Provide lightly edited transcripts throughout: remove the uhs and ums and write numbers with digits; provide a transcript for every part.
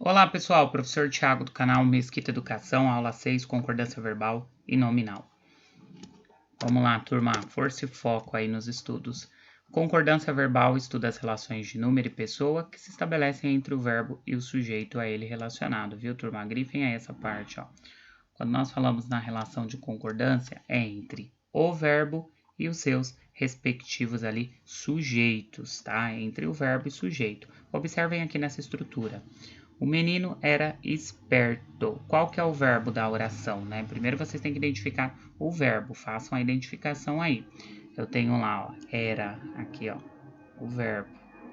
Olá pessoal, professor Thiago do canal Mesquita Educação, aula 6, concordância verbal e nominal. Vamos lá, turma, força e foco aí nos estudos. Concordância verbal estuda as relações de número e pessoa que se estabelecem entre o verbo e o sujeito a ele relacionado, viu, turma? Grifem aí essa parte, ó. Quando nós falamos na relação de concordância, é entre o verbo e os seus respectivos ali sujeitos, tá? Entre o verbo e sujeito. Observem aqui nessa estrutura. O menino era esperto. Qual que é o verbo da oração, né? Primeiro vocês têm que identificar o verbo. Façam a identificação aí. Eu tenho lá, ó, era, aqui, ó, o verbo,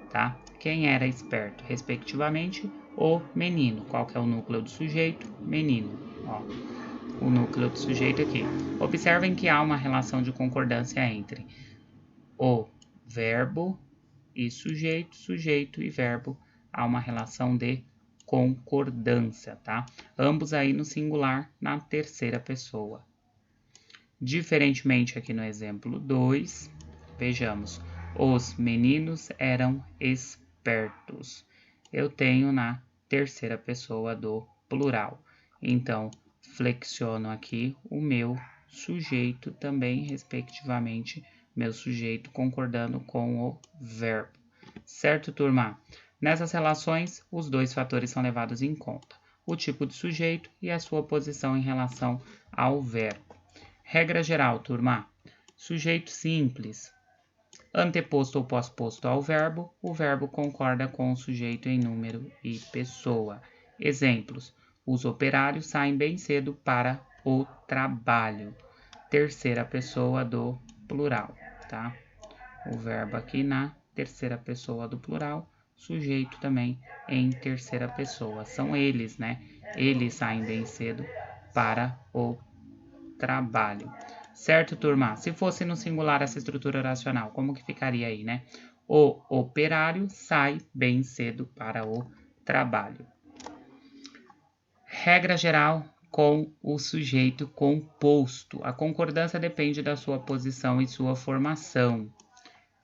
tá? Quem era esperto? Respectivamente, o menino. Qual que é o núcleo do sujeito? Menino, ó. O núcleo do sujeito aqui. Observem que há uma relação de concordância entre o verbo e sujeito, sujeito e verbo. Há uma relação de concordância, tá? Ambos aí no singular, na terceira pessoa. Diferentemente aqui no exemplo 2, vejamos, os meninos eram espertos. Eu tenho na terceira pessoa do plural. Então, flexiono aqui o meu sujeito também, respectivamente, meu sujeito concordando com o verbo. Certo, turma? Nessas relações, os dois fatores são levados em conta: o tipo de sujeito e a sua posição em relação ao verbo. Regra geral, turma. Sujeito simples. Anteposto ou pós-posto ao verbo, o verbo concorda com o sujeito em número e pessoa. Exemplos: os operários saem bem cedo para o trabalho. Terceira pessoa do plural, tá? O verbo aqui na terceira pessoa do plural, sujeito também em terceira pessoa. São eles, né? Eles saem bem cedo para o trabalho. Certo, turma? Se fosse no singular essa estrutura oracional, como que ficaria aí, né? O operário sai bem cedo para o trabalho. Regra geral com o sujeito composto. A concordância depende da sua posição e sua formação.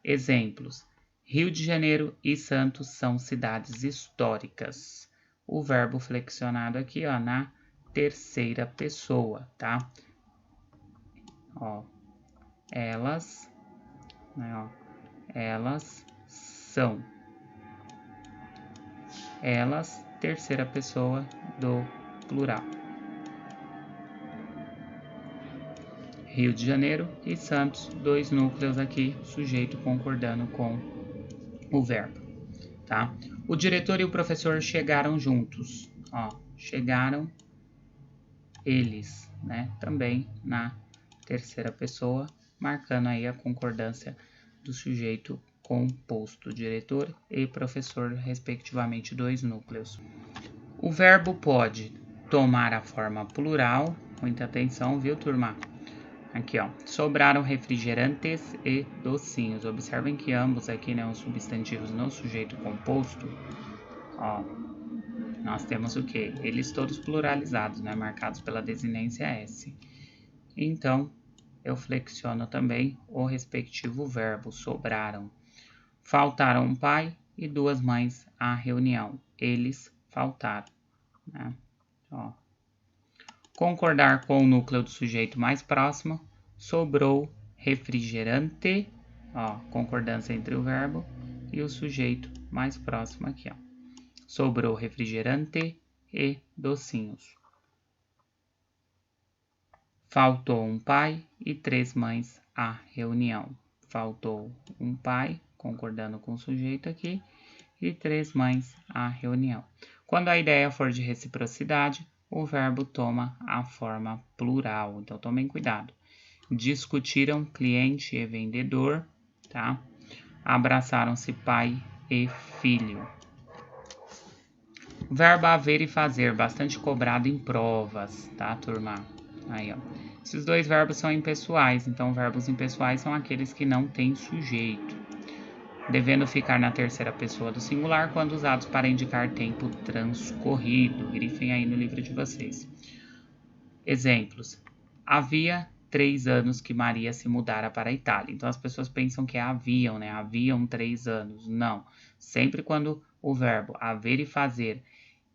Exemplos: Rio de Janeiro e Santos são cidades históricas. O verbo flexionado aqui, ó, na terceira pessoa, tá? Ó, elas, né, ó, elas são. Elas, terceira pessoa do plural. Rio de Janeiro e Santos, dois núcleos aqui, sujeito concordando com o verbo, tá? O diretor e o professor chegaram juntos, ó, chegaram eles, né? Também na terceira pessoa, marcando aí a concordância do sujeito composto, diretor e professor, respectivamente, dois núcleos. O verbo pode tomar a forma plural, muita atenção, viu, turma? Aqui, ó, sobraram refrigerantes e docinhos. Observem que ambos aqui, né, os substantivos no sujeito composto, ó, nós temos o quê? Eles todos pluralizados, né, marcados pela desinência S. Então, eu flexiono também o respectivo verbo, sobraram. Faltaram um pai e duas mães à reunião. Eles faltaram, né? Ó. Concordar com o núcleo do sujeito mais próximo, sobrou refrigerante, ó, concordância entre o verbo e o sujeito mais próximo aqui, ó. Sobrou refrigerante e docinhos. Faltou um pai e três mães à reunião. Faltou um pai, concordando com o sujeito aqui, e três mães à reunião. Quando a ideia for de reciprocidade, o verbo toma a forma plural. Então, tomem cuidado. Discutiram cliente e vendedor, tá? Abraçaram-se pai e filho. Verbo haver e fazer, bastante cobrado em provas, tá, turma? Aí, ó. Esses dois verbos são impessoais, então verbos impessoais são aqueles que não têm sujeito, devendo ficar na terceira pessoa do singular quando usados para indicar tempo transcorrido. Grifem aí no livro de vocês. Exemplos: havia 3 anos que Maria se mudara para a Itália. Então as pessoas pensam que haviam, né? Haviam 3 anos. Não. Sempre quando o verbo haver e fazer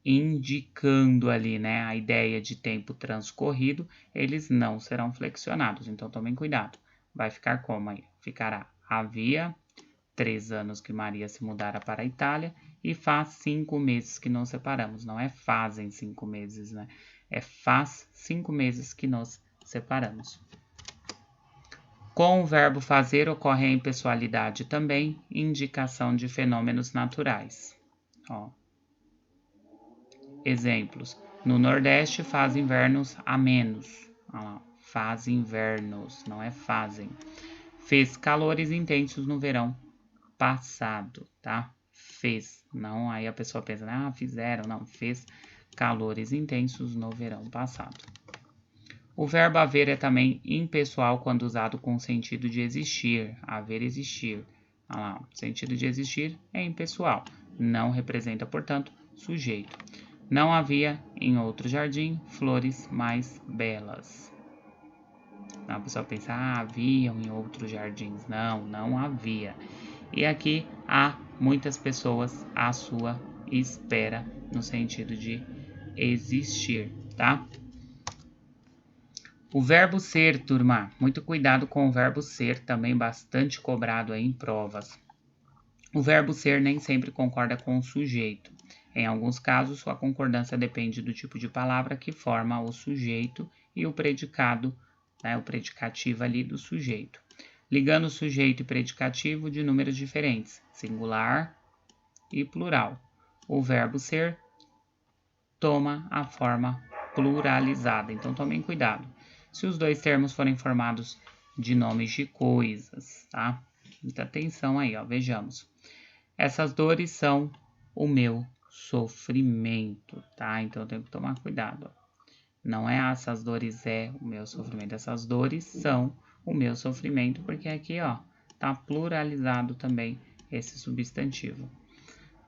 indicando ali, né, a ideia de tempo transcorrido, eles não serão flexionados. Então, tomem cuidado. Vai ficar como aí? Ficará: havia 3 anos que Maria se mudara para a Itália e faz 5 meses que nos separamos. Não é fazem 5 meses, né? É faz 5 meses que nos separamos. Com o verbo fazer ocorre a impessoalidade também, indicação de fenômenos naturais. Ó. Exemplos. No Nordeste faz invernos amenos. Olha lá, faz invernos, não é fazem. Fez calores intensos no verão passado, tá? Fez, não, aí a pessoa pensa, fizeram, não, fez calores intensos no verão passado. O verbo haver é também impessoal quando usado com o sentido de existir, haver, existir. Olha lá, o sentido de existir é impessoal, não representa, portanto, sujeito. Não havia em outro jardim flores mais belas. A pessoa pensa, haviam em outros jardins. Não, não havia. E aqui há muitas pessoas à sua espera, no sentido de existir, tá? O verbo ser, turma, muito cuidado com o verbo ser, também bastante cobrado aí em provas. O verbo ser nem sempre concorda com o sujeito. Em alguns casos, sua concordância depende do tipo de palavra que forma o sujeito e o predicado, né, o predicativo ali do sujeito, ligando sujeito e predicativo de números diferentes, singular e plural. O verbo ser toma a forma pluralizada, então tomem cuidado. Se os dois termos forem formados de nomes de coisas, tá? Muita atenção aí, ó, vejamos. Essas dores são o meu sofrimento, tá? Então eu tenho que tomar cuidado. Não é essas dores é o meu sofrimento, essas dores são o meu sofrimento, porque aqui, ó, tá pluralizado também esse substantivo.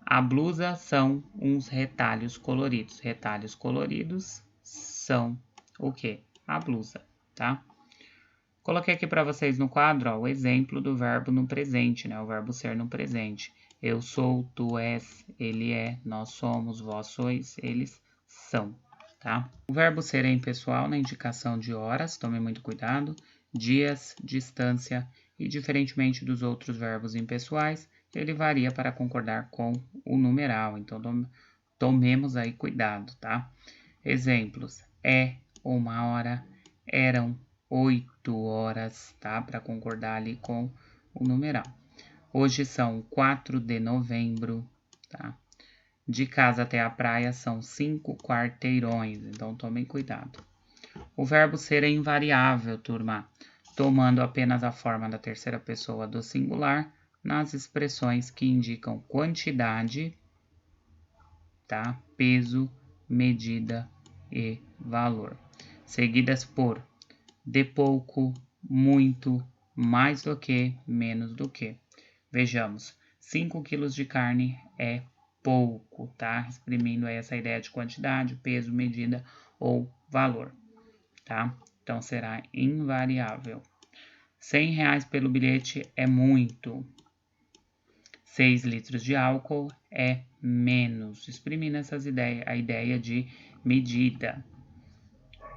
A blusa são uns retalhos coloridos. Retalhos coloridos são o quê? A blusa, tá? Coloquei aqui para vocês no quadro, ó, o exemplo do verbo no presente, né? O verbo ser no presente. Eu sou, tu és, ele é, nós somos, vós sois, eles são, tá? O verbo ser é impessoal na indicação de horas, tome muito cuidado, dias, distância e, diferentemente dos outros verbos impessoais, ele varia para concordar com o numeral, então tomemos aí cuidado, tá? Exemplos, é uma hora, eram 8 horas, tá? Para concordar ali com o numeral. Hoje são 4 de novembro, tá? De casa até a praia são 5 quarteirões, então tomem cuidado. O verbo ser é invariável, turma, tomando apenas a forma da terceira pessoa do singular nas expressões que indicam quantidade, tá? Peso, medida e valor, seguidas por de pouco, muito, mais do que, menos do que. Vejamos, 5 quilos de carne é pouco, tá? Exprimindo aí essa ideia de quantidade, peso, medida ou valor, tá? Então será invariável. R$100 pelo bilhete é muito. 6 litros de álcool é menos. Exprimindo essas ideias, a ideia de medida.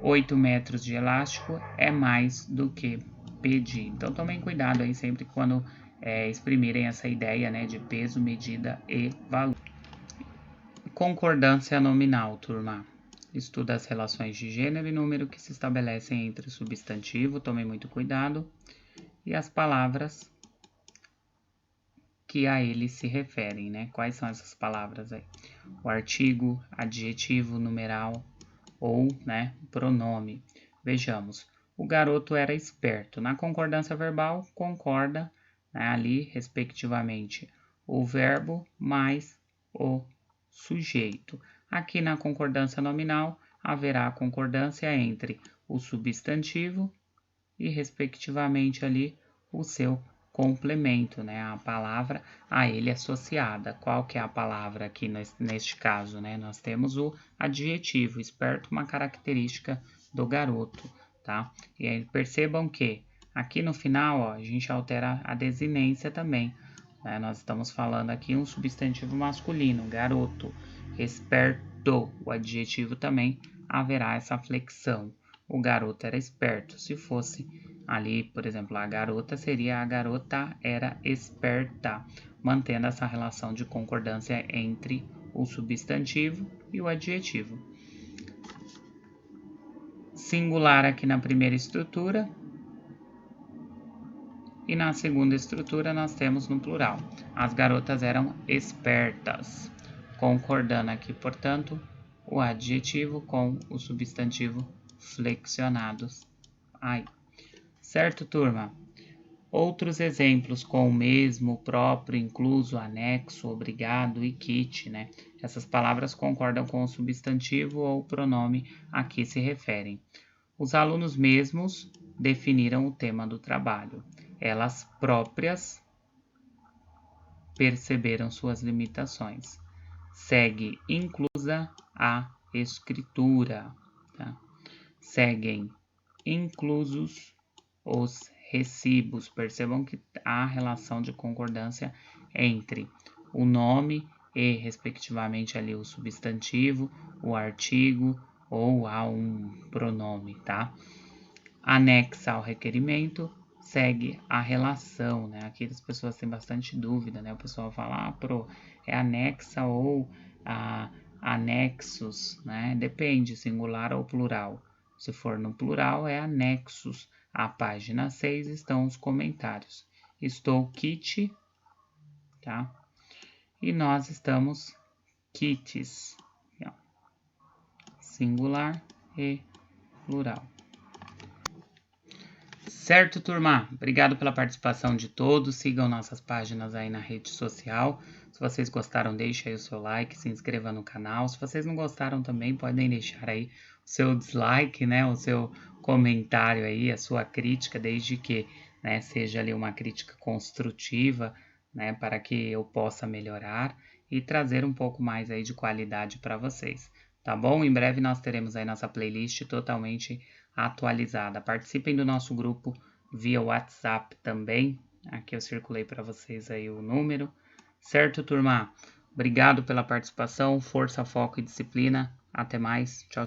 8 metros de elástico é mais do que pedir. Então tomem cuidado aí sempre quando exprimirem essa ideia, né, de peso, medida e valor. Concordância nominal, turma. Estuda as relações de gênero e número que se estabelecem entre o substantivo, tomem muito cuidado, e as palavras que a ele se referem, né? Quais são essas palavras aí? O artigo, adjetivo, numeral ou, né, pronome. Vejamos. O garoto era esperto. Na concordância verbal, concorda, né, ali, respectivamente, o verbo mais o sujeito. Aqui na concordância nominal, haverá concordância entre o substantivo e, respectivamente, ali, o seu complemento, né, a palavra a ele associada. Qual que é a palavra aqui neste caso, né? Nós temos o adjetivo, esperto, uma característica do garoto, tá? E aí percebam que aqui no final, ó, a gente altera a desinência também, né? Nós estamos falando aqui um substantivo masculino, garoto, esperto, esperto, o adjetivo também haverá essa flexão. O garoto era esperto. Se fosse ali, por exemplo, a garota, seria a garota era esperta, mantendo essa relação de concordância entre o substantivo e o adjetivo. Singular aqui na primeira estrutura. E na segunda estrutura nós temos no plural. As garotas eram espertas. Concordando aqui, portanto, o adjetivo com o substantivo flexionados. Aí. Certo, turma? Outros exemplos com o mesmo, próprio, incluso, anexo, obrigado e kit, né? Essas palavras concordam com o substantivo ou o pronome a que se referem. Os alunos mesmos definiram o tema do trabalho. Elas próprias perceberam suas limitações. Segue inclusa a escritura. Tá? Seguem inclusos os recibos. Percebam que há relação de concordância entre o nome e, respectivamente, ali o substantivo, o artigo ou há um pronome, tá? Anexa ao requerimento, segue a relação, né? Aqui as pessoas têm bastante dúvida, né? O pessoal fala, é anexa ou anexos, né? Depende, singular ou plural. Se for no plural, é anexos. A página 6 estão os comentários. Estou kit, tá? E nós estamos kits. Singular e plural. Certo, turma? Obrigado pela participação de todos. Sigam nossas páginas aí na rede social. Se vocês gostaram, deixe aí o seu like, se inscreva no canal. Se vocês não gostaram também, podem deixar aí o seu dislike, né? O seu comentário aí, a sua crítica, desde que, né, seja ali uma crítica construtiva, né, para que eu possa melhorar e trazer um pouco mais aí de qualidade para vocês, tá bom? Em breve nós teremos aí nossa playlist totalmente atualizada. Participem do nosso grupo via WhatsApp também. Aqui eu circulei para vocês aí o número. Certo, turma? Obrigado pela participação, força, foco e disciplina. Até mais. Tchau.